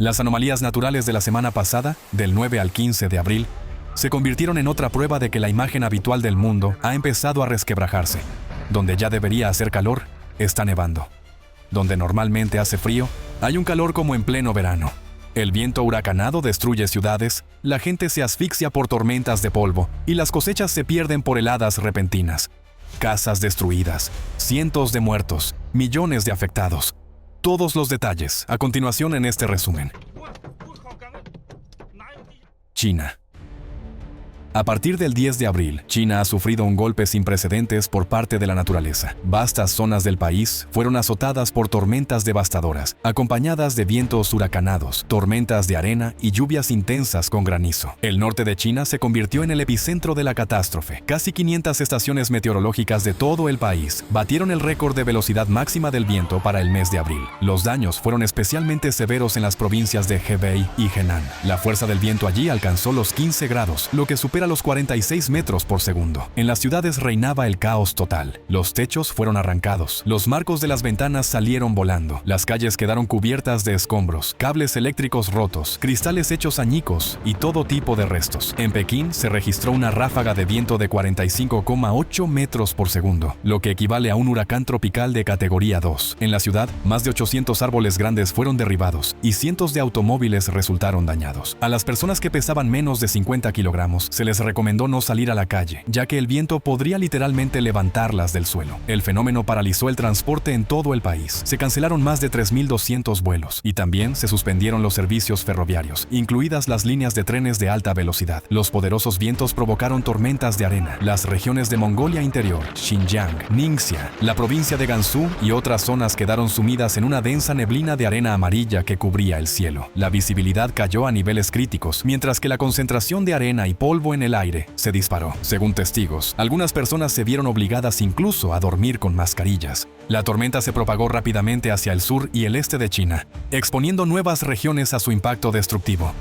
Las anomalías naturales de la semana pasada, del 9 al 15 de abril, se convirtieron en otra prueba de que la imagen habitual del mundo ha empezado a resquebrajarse. Donde ya debería hacer calor, está nevando. Donde normalmente hace frío, hay un calor como en pleno verano. El viento huracanado destruye ciudades, la gente se asfixia por tormentas de polvo y las cosechas se pierden por heladas repentinas. Casas destruidas, cientos de muertos, millones de afectados. Todos los detalles a continuación en este resumen. China. A partir del 10 de abril, China ha sufrido un golpe sin precedentes por parte de la naturaleza. Vastas zonas del país fueron azotadas por tormentas devastadoras, acompañadas de vientos huracanados, tormentas de arena y lluvias intensas con granizo. El norte de China se convirtió en el epicentro de la catástrofe. Casi 500 estaciones meteorológicas de todo el país batieron el récord de velocidad máxima del viento para el mes de abril. Los daños fueron especialmente severos en las provincias de Hebei y Henan. La fuerza del viento allí alcanzó los 15 grados, lo que supera los 46 metros por segundo. En las ciudades reinaba el caos total. Los techos fueron arrancados, los marcos de las ventanas salieron volando, las calles quedaron cubiertas de escombros, cables eléctricos rotos, cristales hechos añicos y todo tipo de restos. En Pekín se registró una ráfaga de viento de 45,8 metros por segundo, lo que equivale a un huracán tropical de categoría 2. En la ciudad, más de 800 árboles grandes fueron derribados y cientos de automóviles resultaron dañados. A las personas que pesaban menos de 50 kilogramos se les recomendó no salir a la calle, ya que el viento podría literalmente levantarlas del suelo. El fenómeno paralizó el transporte en todo el país. Se cancelaron más de 3.200 vuelos y también se suspendieron los servicios ferroviarios, incluidas las líneas de trenes de alta velocidad. Los poderosos vientos provocaron tormentas de arena. Las regiones de Mongolia Interior, Xinjiang, Ningxia, la provincia de Gansu y otras zonas quedaron sumidas en una densa neblina de arena amarilla que cubría el cielo. La visibilidad cayó a niveles críticos, mientras que la concentración de arena y polvo en el aire se disparó. Según testigos, algunas personas se vieron obligadas incluso a dormir con mascarillas. La tormenta se propagó rápidamente hacia el sur y el este de China, exponiendo nuevas regiones a su impacto destructivo.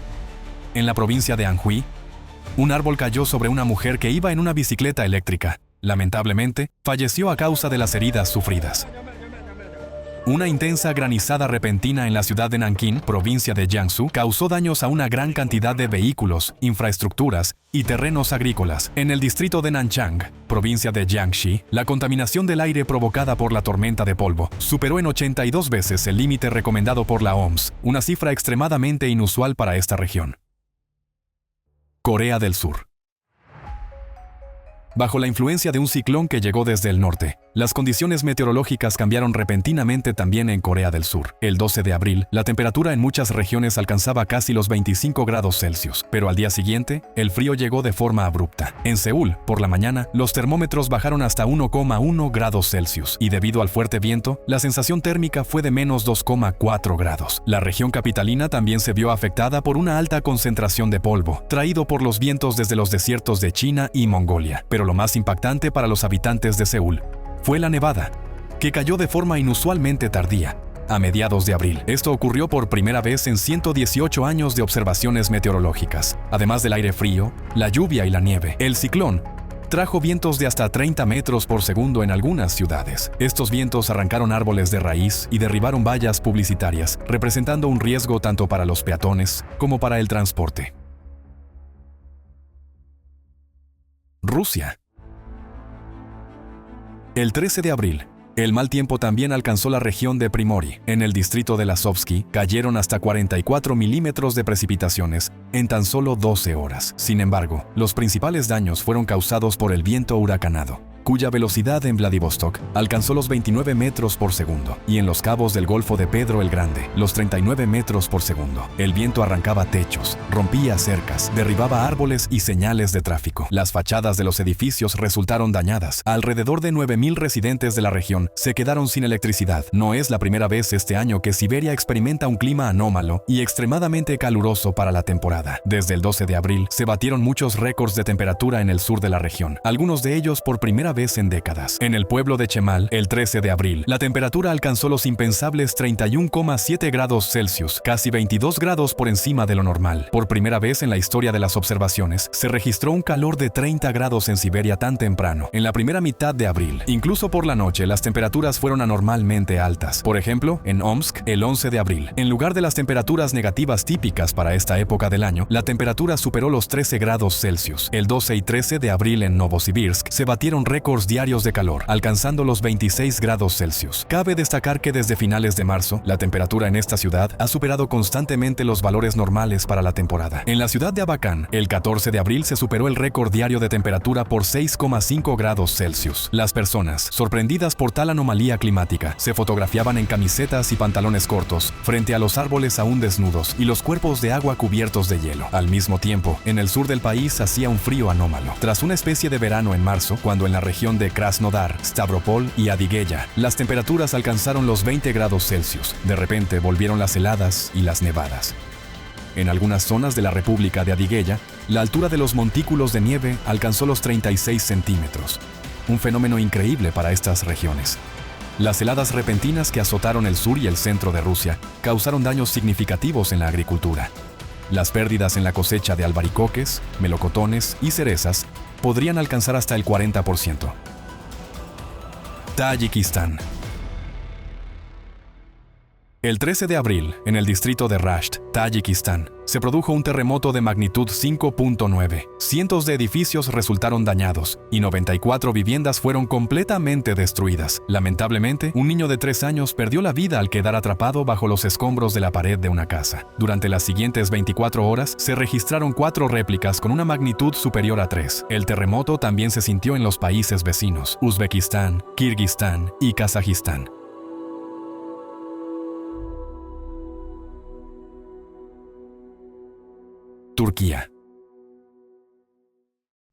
En la provincia de Anhui, un árbol cayó sobre una mujer que iba en una bicicleta eléctrica. Lamentablemente, falleció a causa de las heridas sufridas. Una intensa granizada repentina en la ciudad de Nankín, provincia de Jiangsu, causó daños a una gran cantidad de vehículos, infraestructuras y terrenos agrícolas. En el distrito de Nanchang, provincia de Jiangxi, la contaminación del aire provocada por la tormenta de polvo superó en 82 veces el límite recomendado por la OMS, una cifra extremadamente inusual para esta región. Corea del Sur. Bajo la influencia de un ciclón que llegó desde el norte, las condiciones meteorológicas cambiaron repentinamente también en Corea del Sur. El 12 de abril, la temperatura en muchas regiones alcanzaba casi los 25 grados Celsius, pero al día siguiente, el frío llegó de forma abrupta. En Seúl, por la mañana, los termómetros bajaron hasta 1,1 grados Celsius, y debido al fuerte viento, la sensación térmica fue de menos 2,4 grados. La región capitalina también se vio afectada por una alta concentración de polvo, traído por los vientos desde los desiertos de China y Mongolia. Pero lo más impactante para los habitantes de Seúl fue la nevada, que cayó de forma inusualmente tardía, a mediados de abril. Esto ocurrió por primera vez en 118 años de observaciones meteorológicas. Además del aire frío, la lluvia y la nieve, el ciclón trajo vientos de hasta 30 metros por segundo en algunas ciudades. Estos vientos arrancaron árboles de raíz y derribaron vallas publicitarias, representando un riesgo tanto para los peatones como para el transporte. Rusia. El 13 de abril, el mal tiempo también alcanzó la región de Primorye. En el distrito de Lazovsky cayeron hasta 44 milímetros de precipitaciones en tan solo 12 horas. Sin embargo, los principales daños fueron causados por el viento huracanado, cuya velocidad en Vladivostok alcanzó los 29 metros por segundo, y en los cabos del Golfo de Pedro el Grande, los 39 metros por segundo. El viento arrancaba techos, rompía cercas, derribaba árboles y señales de tráfico. Las fachadas de los edificios resultaron dañadas. Alrededor de 9.000 residentes de la región se quedaron sin electricidad. No es la primera vez este año que Siberia experimenta un clima anómalo y extremadamente caluroso para la temporada. Desde el 12 de abril se batieron muchos récords de temperatura en el sur de la región, algunos de ellos por primera primera vez en décadas. En el pueblo de Chemal, el 13 de abril, la temperatura alcanzó los impensables 31,7 grados Celsius, casi 22 grados por encima de lo normal. Por primera vez en la historia de las observaciones, se registró un calor de 30 grados en Siberia tan temprano, en la primera mitad de abril. Incluso por la noche, las temperaturas fueron anormalmente altas. Por ejemplo, en Omsk, el 11 de abril, en lugar de las temperaturas negativas típicas para esta época del año, la temperatura superó los 13 grados Celsius. El 12 y 13 de abril en Novosibirsk se batieron récords diarios de calor, alcanzando los 26 grados Celsius. Cabe destacar que desde finales de marzo, la temperatura en esta ciudad ha superado constantemente los valores normales para la temporada. En la ciudad de Abakán, el 14 de abril se superó el récord diario de temperatura por 6,5 grados Celsius. Las personas, sorprendidas por tal anomalía climática, se fotografiaban en camisetas y pantalones cortos, frente a los árboles aún desnudos y los cuerpos de agua cubiertos de hielo. Al mismo tiempo, en el sur del país hacía un frío anómalo. Tras una especie de verano en marzo, cuando en la región de Krasnodar, Stavropol y Adigueya, las temperaturas alcanzaron los 20 grados Celsius, de repente volvieron las heladas y las nevadas. En algunas zonas de la República de Adigueya, la altura de los montículos de nieve alcanzó los 36 centímetros, un fenómeno increíble para estas regiones. Las heladas repentinas que azotaron el sur y el centro de Rusia causaron daños significativos en la agricultura. Las pérdidas en la cosecha de albaricoques, melocotones y cerezas podrían alcanzar hasta el 40%. Tayikistán. El 13 de abril, en el distrito de Rasht, Tayikistán, se produjo un terremoto de magnitud 5.9. Cientos de edificios resultaron dañados y 94 viviendas fueron completamente destruidas. Lamentablemente, un niño de 3 años perdió la vida al quedar atrapado bajo los escombros de la pared de una casa. Durante las siguientes 24 horas, se registraron 4 réplicas con una magnitud superior a 3. El terremoto también se sintió en los países vecinos, Uzbekistán, Kirguistán y Kazajistán. Turquía.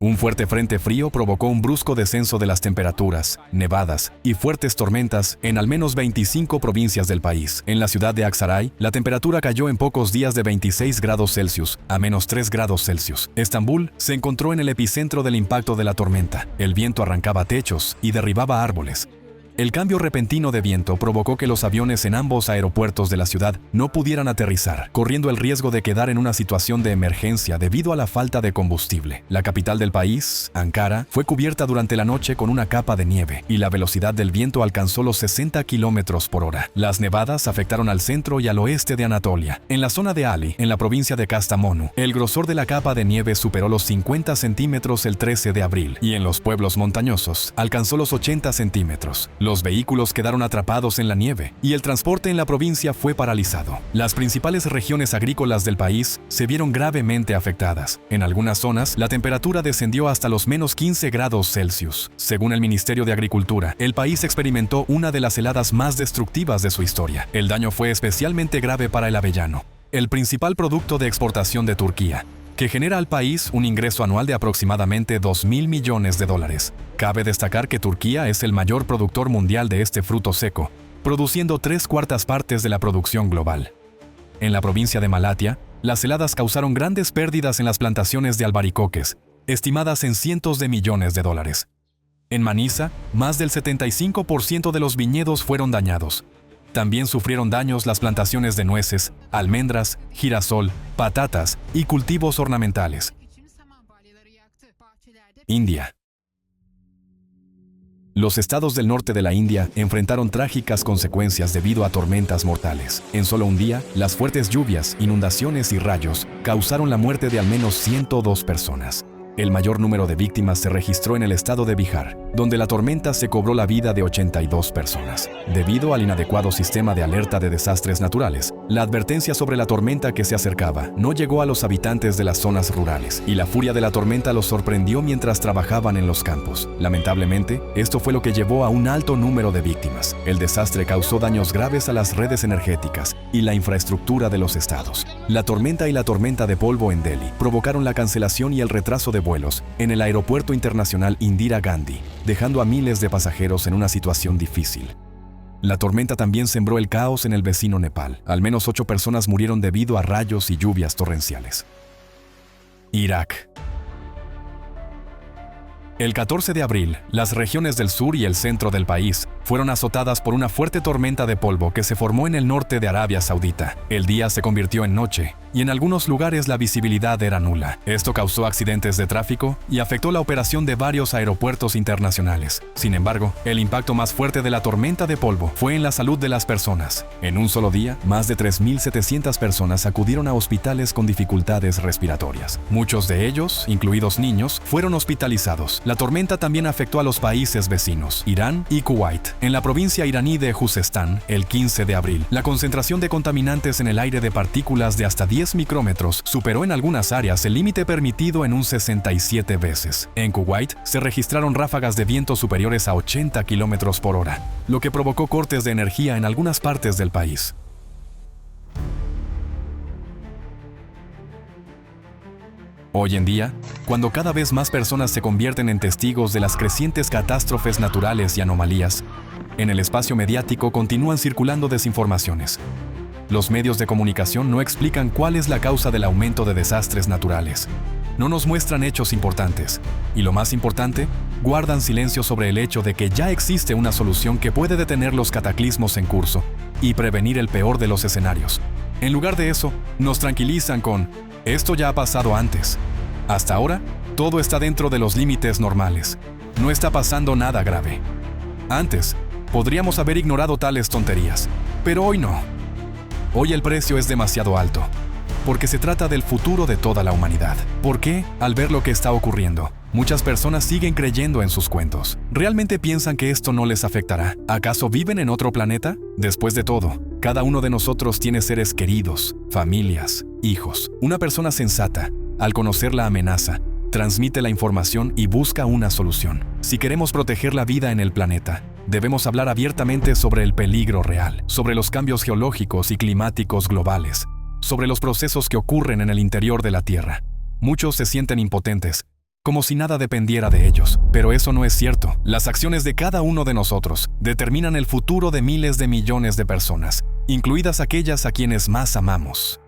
Un fuerte frente frío provocó un brusco descenso de las temperaturas, nevadas y fuertes tormentas en al menos 25 provincias del país. En la ciudad de Aksaray, la temperatura cayó en pocos días de 26 grados Celsius a menos 3 grados Celsius. Estambul se encontró en el epicentro del impacto de la tormenta. El viento arrancaba techos y derribaba árboles. El cambio repentino de viento provocó que los aviones en ambos aeropuertos de la ciudad no pudieran aterrizar, corriendo el riesgo de quedar en una situación de emergencia debido a la falta de combustible. La capital del país, Ankara, fue cubierta durante la noche con una capa de nieve y la velocidad del viento alcanzó los 60 kilómetros por hora. Las nevadas afectaron al centro y al oeste de Anatolia. En la zona de Ali, en la provincia de Kastamonu, el grosor de la capa de nieve superó los 50 centímetros el 13 de abril y en los pueblos montañosos alcanzó los 80 centímetros. Los vehículos quedaron atrapados en la nieve y el transporte en la provincia fue paralizado. Las principales regiones agrícolas del país se vieron gravemente afectadas. En algunas zonas, la temperatura descendió hasta los menos 15 grados Celsius. Según el Ministerio de Agricultura, el país experimentó una de las heladas más destructivas de su historia. El daño fue especialmente grave para el avellano, el principal producto de exportación de Turquía, que genera al país un ingreso anual de aproximadamente 2.000 millones de dólares. Cabe destacar que Turquía es el mayor productor mundial de este fruto seco, produciendo 3/4 partes de la producción global. En la provincia de Malatya, las heladas causaron grandes pérdidas en las plantaciones de albaricoques, estimadas en cientos de millones de dólares. En Manisa, más del 75% de los viñedos fueron dañados. También sufrieron daños las plantaciones de nueces, almendras, girasol, patatas y cultivos ornamentales. India. Los estados del norte de la India enfrentaron trágicas consecuencias debido a tormentas mortales. En solo un día, las fuertes lluvias, inundaciones y rayos causaron la muerte de al menos 102 personas. El mayor número de víctimas se registró en el estado de Bihar, donde la tormenta se cobró la vida de 82 personas. Debido al inadecuado sistema de alerta de desastres naturales, la advertencia sobre la tormenta que se acercaba no llegó a los habitantes de las zonas rurales, y la furia de la tormenta los sorprendió mientras trabajaban en los campos. Lamentablemente, esto fue lo que llevó a un alto número de víctimas. El desastre causó daños graves a las redes energéticas y la infraestructura de los estados. La tormenta y la tormenta de polvo en Delhi provocaron la cancelación y el retraso de vuelos en el Aeropuerto Internacional Indira Gandhi, dejando a miles de pasajeros en una situación difícil. La tormenta también sembró el caos en el vecino Nepal. Al menos 8 personas murieron debido a rayos y lluvias torrenciales. Irak. El 14 de abril, las regiones del sur y el centro del país fueron azotadas por una fuerte tormenta de polvo que se formó en el norte de Arabia Saudita. El día se convirtió en noche y en algunos lugares la visibilidad era nula. Esto causó accidentes de tráfico y afectó la operación de varios aeropuertos internacionales. Sin embargo, el impacto más fuerte de la tormenta de polvo fue en la salud de las personas. En un solo día, más de 3.700 personas acudieron a hospitales con dificultades respiratorias. Muchos de ellos, incluidos niños, fueron hospitalizados. La tormenta también afectó a los países vecinos, Irán y Kuwait. En la provincia iraní de Juzestán, el 15 de abril, la concentración de contaminantes en el aire de partículas de hasta 10 micrómetros superó en algunas áreas el límite permitido en un 67 veces. En Kuwait se registraron ráfagas de viento superiores a 80 kilómetros por hora, lo que provocó cortes de energía en algunas partes del país. Hoy en día, cuando cada vez más personas se convierten en testigos de las crecientes catástrofes naturales y anomalías, en el espacio mediático continúan circulando desinformaciones. Los medios de comunicación no explican cuál es la causa del aumento de desastres naturales. No nos muestran hechos importantes. Y lo más importante, guardan silencio sobre el hecho de que ya existe una solución que puede detener los cataclismos en curso y prevenir el peor de los escenarios. En lugar de eso, nos tranquilizan con «esto ya ha pasado antes». Hasta ahora, todo está dentro de los límites normales. No está pasando nada grave. Antes, podríamos haber ignorado tales tonterías, pero hoy no. Hoy el precio es demasiado alto, porque se trata del futuro de toda la humanidad. ¿Por qué? Al ver lo que está ocurriendo, muchas personas siguen creyendo en sus cuentos. ¿Realmente piensan que esto no les afectará? ¿Acaso viven en otro planeta? Después de todo, cada uno de nosotros tiene seres queridos, familias, hijos. Una persona sensata, al conocer la amenaza, transmite la información y busca una solución. Si queremos proteger la vida en el planeta, debemos hablar abiertamente sobre el peligro real, sobre los cambios geológicos y climáticos globales, sobre los procesos que ocurren en el interior de la Tierra. Muchos se sienten impotentes, como si nada dependiera de ellos, pero eso no es cierto. Las acciones de cada uno de nosotros determinan el futuro de miles de millones de personas, incluidas aquellas a quienes más amamos.